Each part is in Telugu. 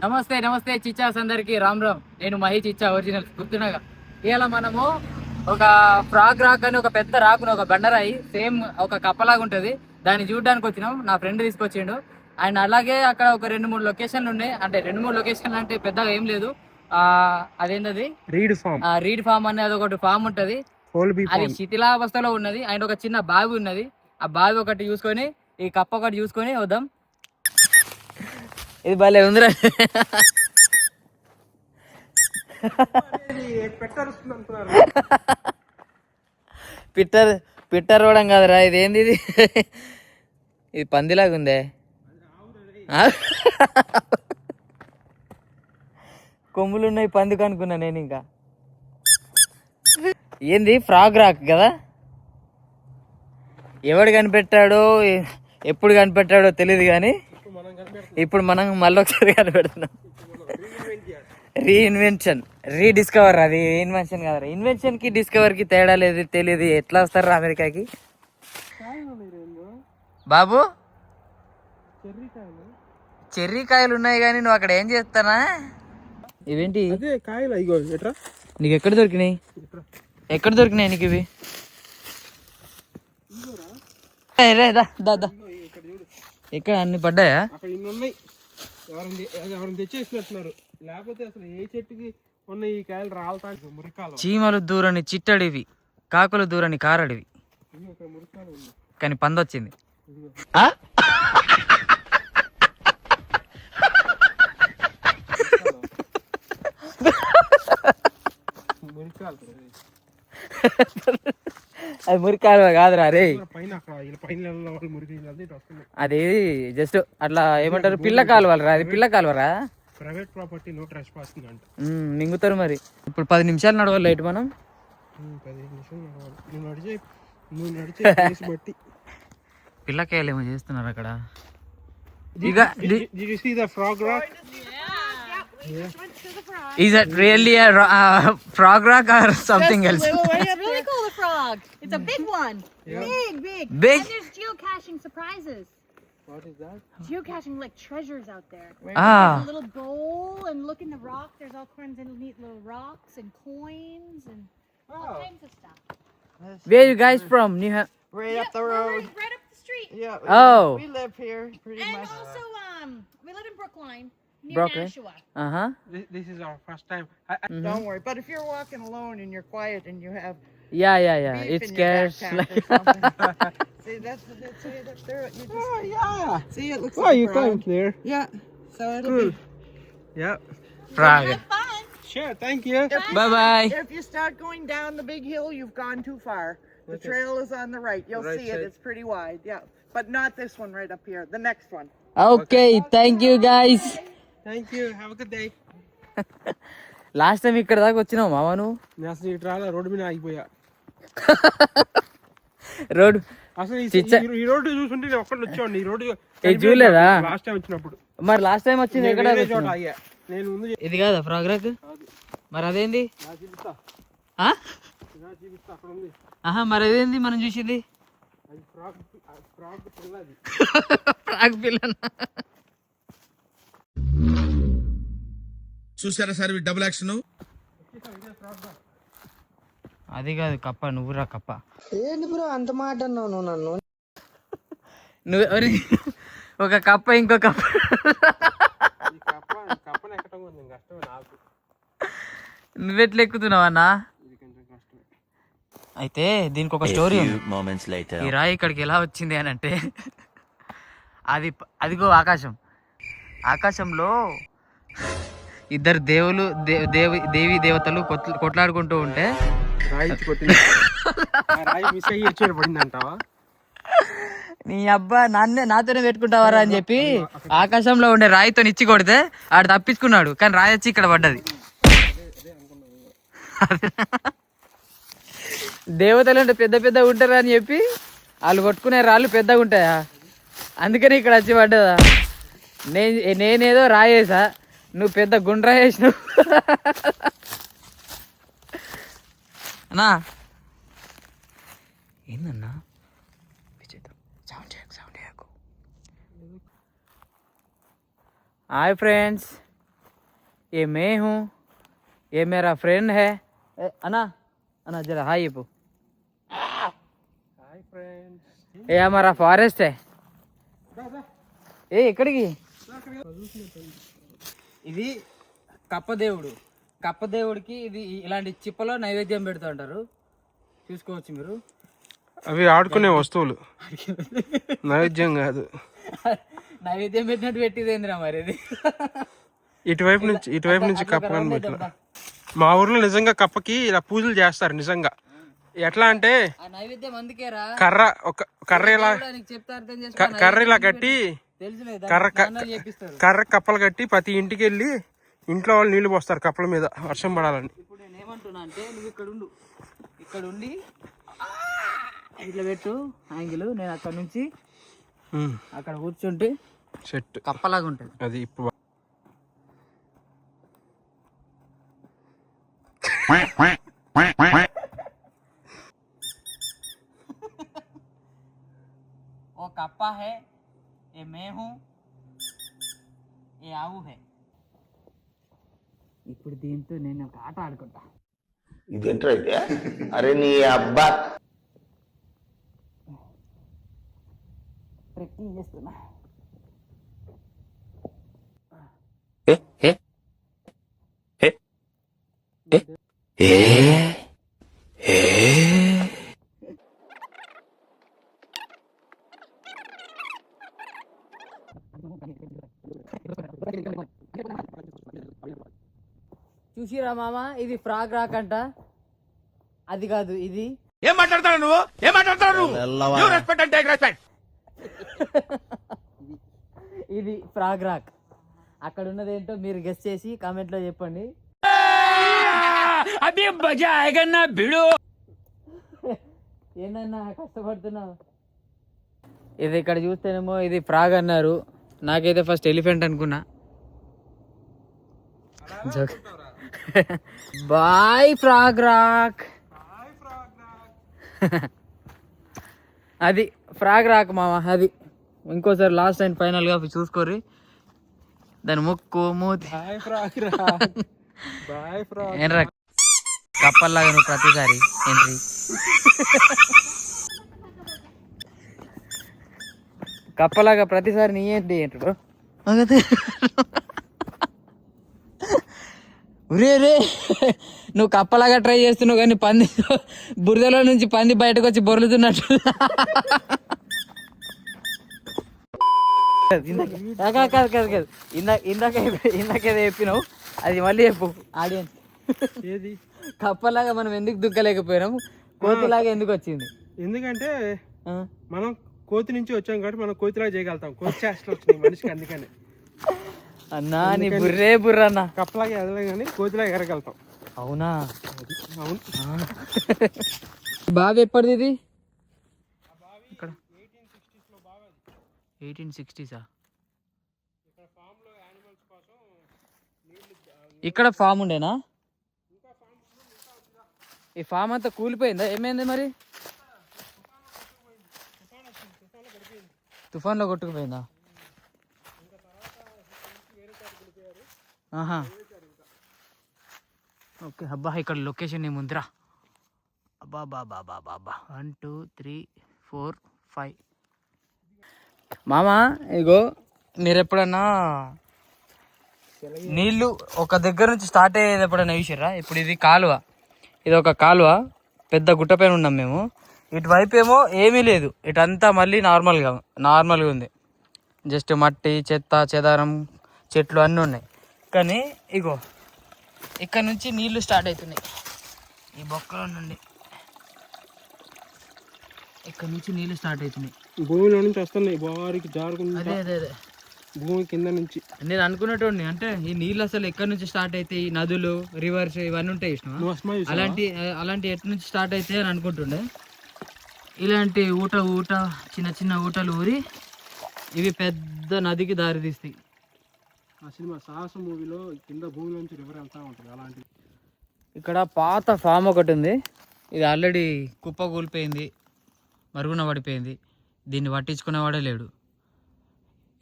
నమస్తే నమస్తే చిచ్చాస్ అందరికి రామ్ రామ్. నేను మహి చిచ్చా ఒరిజినల్ గుర్తున్నాగా. ఇవాళ మనము ఒక ఫ్రాగ్ రాక్ అని ఒక పెద్ద రాకును ఒక బండరాయి సేమ్ ఒక కప్పలాగా ఉంటుంది, దాన్ని చూడడానికి వచ్చినాం. నా ఫ్రెండ్ తీసుకొచ్చిండు. అండ్ అలాగే అక్కడ ఒక 2-3 లొకేషన్లు ఉన్నాయి. అంటే 2-3 లొకేషన్లు అంటే పెద్దగా ఏం లేదు. అదేంటది రీడ్ ఫామ్ అనేది ఒకటి ఫామ్ ఉంటది, అది శిథిలావస్థలో ఉన్నది. అండ్ ఒక చిన్న బావి ఉన్నది, ఆ బావి ఒకటి చూసుకొని ఈ కప్ప ఒకటి చూసుకొని వద్దాం. ఇది భలే ఉందిరా. పిట్టర్ పిట్టర్ రోడం కాదురా, ఇది ఏంది ఇది? ఇది పందిలాగా ఉందే. కొమ్ములు ఉన్నాయి పందికి అనుకున్నా నేను. ఇంకా ఏంది ఫ్రాగ్ రాక్ కదా, ఎవడు కనిపెట్టాడో ఎప్పుడు కనిపెట్టాడో తెలియదు, కానీ ఇప్పుడు మనం మళ్ళీ ఒకసారి కనిపెడుతున్నాం. Reinvention, rediscover. అది ఇన్వెన్షన్ కదా, ఇన్వెన్షన్ కి డిస్కవర్ కి తేడా లేదు, తెలియదు. ఎట్లా వస్తారు అమెరికాకి బాబు? చెర్రీ కాయలు ఉన్నాయి కానీ నువ్వు అక్కడ ఏం చేస్తానా? ఇవేంటి నీకు ఎక్కడ దొరికినాయి? ఎక్కడ దొరికినాయి నీకు ఇవి? ఎక్కడ అన్ని పడ్డాయా? లేకపోతే అసలు ఏ చెట్టుకి ఉన్న ఈ కాయలు రాలతా. చీమలు దూరని చిట్టడివి, కాకులు దూరని కారడివి, కానీ పందొచ్చింది. అది మురికాలువ కాదురా రే, అది జస్ట్ అట్లా ఏమంటారు పిల్ల కాలువరా, అది పిల్ల కాలువరా. ప్రైవేట్ ప్రాపర్టీ నో ట్రెస్పాసింగ్ అంట. మింగుతారు మరి. ఇప్పుడు 10 నిమిషాలు నడవాలి లేట్ మనం. 15 నిమిషాలు నడవాలి. నువ్వు నడిచే బట్టి పిల్లకాయలు ఏమో చేస్తున్నారు అక్కడ. Did you see the frog rock? Is that really a frog rock or something else? It's really cool, the frog. It's a big one. Yeah. Big. Big? And there's geocaching surprises. What is that? Geocaching, like treasures out there. Ah. There's a little bowl, and look in the rock. There's all kinds of neat little rocks and coins and all kinds of stuff. Where you guys from? New Right up the road. Right up the street. Yeah. Oh. We live here pretty And much. also, we live in Brookline, near Brookline? Nashua. Uh-huh. This is our first time. Don't worry. But if you're walking alone and you're quiet and you have Yeah. beef It in scares your like backpack or something. See, that's it up there. You just, Oh yeah. see, it looks Oh, like you a frog. climbed there. Yeah. So it'll Cool. be. Yeah. frog. Have fun. Sure. Thank you. Bye bye. If you start going down the big hill, you've gone too far. The Okay. trail is on the right. You'll Right see it. side. It's pretty wide. Yeah. But not this one right up here. The next one. Okay, thank you guys. Thank you. Have a good day. Last time ఇక్కడ దాకా వచ్చినావు మామ నువ్వు. నేను అసలు ఇటు రాలే, రోడ్డు మీద ఆగిపోయా. రోడ్ అసలు చిచ్చ- ఈ రోడ్డు చూసుంటే నేను ఒక్కటి వచ్చాను. ఈ రోడ్డు చూడలేదా? లాస్ట్ టైం వచ్చినప్పుడు మరి లాస్ట్ టైం వచ్చింది నేను ఎక్కడ వేరే చోట వచ్చినావు? ఆగా. నేను ముందు ఇది కాదా ఫ్రాగ్ రాక్? మరి అదేంది? చూపిస్తా ఆ? చూపిస్తా అక్కడ ఉంది. ఆహా, మరి అదేంది మనం చూసింది? అది ఫ్రాగ్ పిల్లది. ఫ్రాగ్ పిల్ల. చూసారా సార్ డబుల్ యాక్షన్. అది కాదు కప్ప, నువ్వురా కప్ప. ఏంటి బ్రో అంత మాట అన్నావు నువ్వు నన్ను? నువ్వు ఒక కప్ప ఇంకో కప్ప. ఈ కప్పను ఎక్కడం కొంచెం కష్టమే నాకు. నువ్వెట్లా ఎక్కుతున్నావు అన్నా? ఇది కొంచెం కష్టమే. అయితే దీనికి ఒక స్టోరీ ఉంది. ఈ రాయి ఇక్కడికి ఎలా వచ్చింది అని అంటే, అదిగో ఆకాశంలో ఇద్దరు దేవులు దేవి దేవతలు కొట్లాడుకుంటూ ఉంటే రాయి కొట్టింది. రాయి మిస్ అయ్యి వచ్చి పడిందంటావా? నీ అబ్బా నాతోనే పెట్టుకుంటావారా అని చెప్పి ఆకాశంలో ఉండే రాయితో ఇచ్చి కొడితే ఆడు తప్పించుకున్నాడు, కానీ రాయి వచ్చి ఇక్కడ పడ్డది. దేవతలు అంటే పెద్ద ఉంటారా అని చెప్పి వాళ్ళు కొట్టుకునే రాళ్ళు పెద్దగా ఉంటాయా, అందుకని ఇక్కడ వచ్చి పడ్డదా. నేనేదో రాయేసా, నువ్వు పెద్ద గుండ్రా వేసినావు. అన్నా ఏందన్నా? హాయ్ ఫ్రెండ్స్, ये मैं हूँ, ये मेरा फ्रेंड है। अना अना जरा हाय ये హాయ్ ఫ్రెండ్స్. ये हमारा फॉरेस्ट है। ఏ ఎక్కడికి? ఇది కప్పదేవుడు. కప్పదేవుడికి ఇది ఇలాంటి చిప్పలో నైవేద్యం పెడుతూ ఉంటారు, చూసుకోవచ్చు మీరు. అవి ఆడుకునే వస్తువులు, నైవేద్యం కాదు. నైవేద్యం పెట్టినట్టు పెట్టింది ఏందిరా మరి ఇది? ఇటువైపు నుంచి కప్ప కనిపెట్టిన. మా ఊర్లో నిజంగా కప్పకి ఇలా పూజలు చేస్తారు నిజంగా. ఎట్లా అంటే ఆ నైవేద్యం అందుకేరా, కర్ర ఒక కర్ర ఇలా చెప్తే అర్థం చేసుకో. కర్ర ఇలా కట్టి తెలుసులేదు, చేపిస్తారు. కర్ర కప్పలు కట్టి ప్రతి ఇంటికి వెళ్ళి ఇంట్లో వాళ్ళు నీళ్లు పోస్తారు కప్పల మీద వర్షం పడాలని. ఇప్పుడు నేను ఏమంటున్నా అంటే, నువ్వు ఇక్కడ ఉండి ఇట్లా పెట్టు యాంగిల్, నేను అక్కడ నుంచి అక్కడ కూర్చుంటే సెట్ కప్పలాగా ఉంటుంది. అది ఇప్పుడు वो कप्पा है, ये मैं हूँ, ये आऊ है. ఇప్పుడు దీంతో నేను ఒక ఆట ఆడుకుంటా. ఇదేంట్రా అయితే? అరే నీ అబ్బా, ట్రెక్కింగ్ చేస్తున్నా. చూసిరా మామ, ఇది ఫ్రాగ్ రాక్ అంట. అది కాదు, ఇది ఏం మాట్లాడతాడు నువ్వు? ఏం మాట్లాడతాడు నువ్వు? రెస్పెక్ట్ అంటే రెస్పెక్ట్. ఇది ఫ్రాగ్ రాక్. అక్కడ ఉన్నది ఏంటో మీరు గెస్ చేసి కామెంట్ లో చెప్పండి. అదే మజా ఆయగన్నా బిడు. ఏందన్నా కష్టపడుతున్నావు? ఇది ఇక్కడ చూస్తేనేమో ఇది ఫ్రాగ్ అన్నారు, నాకైతే ఫస్ట్ ఎలిఫెంట్ అనుకున్నా. Boy frog rock. అది ఫ్రాగ్ రాక్ మామ. అది ఇంకోసారి లాస్ట్ అండ్ ఫైనల్ గా చూసుకోర్రి. దాని ముక్కు మూతి ఏంట్రా కప్పల్లాగా నువ్వు ప్రతిసారి ఎంట్రీ. కప్పలాగా ప్రతిసారి నీ ఏంటి ఏంటో. రే రే, నువ్వు కప్పలాగా ట్రై చేస్తున్నావు కానీ పంది బురదలో నుంచి పంది బయటకు వచ్చి బొర్లుతున్నట్టు. కాదు ఇందాకేదో చెప్పినావు, అది మళ్ళీ చెప్పు ఆడియన్స్. ఏది కప్పలాగా మనం ఎందుకు దుక్కలేకపోయినాము, కోతిలాగా ఎందుకు వచ్చింది? ఎందుకంటే మనం కోతి నుంచి వచ్చాం కాబట్టి మనం కోతిలాగా చేయగలుగుతాం. కోతి చేష్టలు వచ్చినాయి మనిషికి, అందుకని. అన్నా నీ బుర్రే బుర్ర అన్న. కప్పలాగా ఎదలే కానీ కోతిలాగా ఎరగలుగుతాం. అవునా? అవును. బావి ఎప్పటిది ఇది? ఇక్కడ 1860s. ఇక్కడ ఫామ్ ఉండేనా? ఈ ఫామ్ అంతా కూలిపోయిందా? ఏమైంది మరి? తుఫాన్లో కొట్టుకుపోయిందా? ఆహా, ఓకే. అబ్బా ఇక్కడ లొకేషన్ ఏముందిరా. అబ్బా బాబా బాబా బాబా 1 2 3 4 5. మామా ఇగో, మీరు ఎప్పుడన్నా నీళ్ళు ఒక దగ్గర నుంచి స్టార్ట్ అయ్యేది ఎప్పుడైనా చూసిర్రా? ఇప్పుడు ఇది కాలువ, ఇది ఒక కాలువ, పెద్ద గుట్ట పైన ఉన్నాం మేము. ఇటువైపు ఏమో ఏమీ లేదు, ఇటంతా మళ్ళీ నార్మల్గా ఉంది. జస్ట్ మట్టి, చెత్త, చెదారం, చెట్లు అన్నీ ఉన్నాయి. కానీ ఇగో ఇక్కడ నుంచి నీళ్లు స్టార్ట్ అవుతున్నాయి. ఈ బొక్కలో నుండి ఇక్కడ నుంచి నీళ్లు స్టార్ట్ అవుతున్నాయి. భూమిలో నుంచి వస్తున్నాయి బారికి జారుకుంటా. అదే అదే అదే భూమి కింద నుంచి. నేను అనుకున్నట్టు అంటే ఈ నీళ్ళు అసలు ఎక్కడి నుంచి స్టార్ట్ అవుతాయి, నదులు, రివర్స్ ఇవన్నీ ఉంటాయి ఇష్టం. అలాంటి ఎటు నుంచి స్టార్ట్ అవుతాయి అని అనుకుంటుండే. ఇలాంటి ఊట చిన్న చిన్న ఊటలు ఊరి ఇవి పెద్ద నదికి దారి తీస్తాయి. ఆ సినిమా సాహస మూవీలో కింద భూమి నుంచి రివర్ వెళ్తా ఉంటుంది అలాంటిది. ఇక్కడ పాత ఫామ్ ఒకటి ఉంది, ఇది ఆల్రెడీ కుప్ప కూలిపోయింది, మరుగున పడిపోయింది. దీన్ని పట్టించుకునేవాడే లేడు.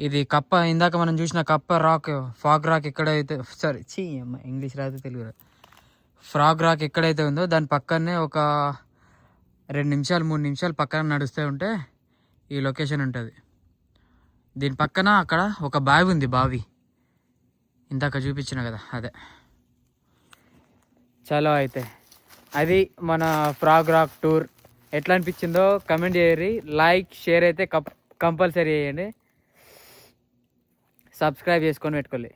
ఇది కప్ప, ఇందాక మనం చూసిన కప్ప రాక్, ఫాగ్ రాక్ ఎక్కడైతే, సారీ ఇంగ్లీష్ రాదు తెలుగు రాదు, ఫ్రాగ్ రాక్ ఎక్కడైతే ఉందో దాని పక్కనే ఒక 2 నిమిషాలు 3 నిమిషాలు పక్కన నడుస్తూ ఉంటే ఈ లొకేషన్ ఉంటుంది. దీని పక్కన అక్కడ ఒక బావి ఉంది, బావి ఇందాక చూపించిన కదా అదే. చలో అయితే అది మన ఫ్రాగ్ రాక్ టూర్. ఎట్లా అనిపించిందో కమెంట్ చేయరి, లైక్ షేర్ అయితే కంపల్సరీ చేయండి, సబ్స్క్రైబ్ చేసుకొని పెట్టుకోండి.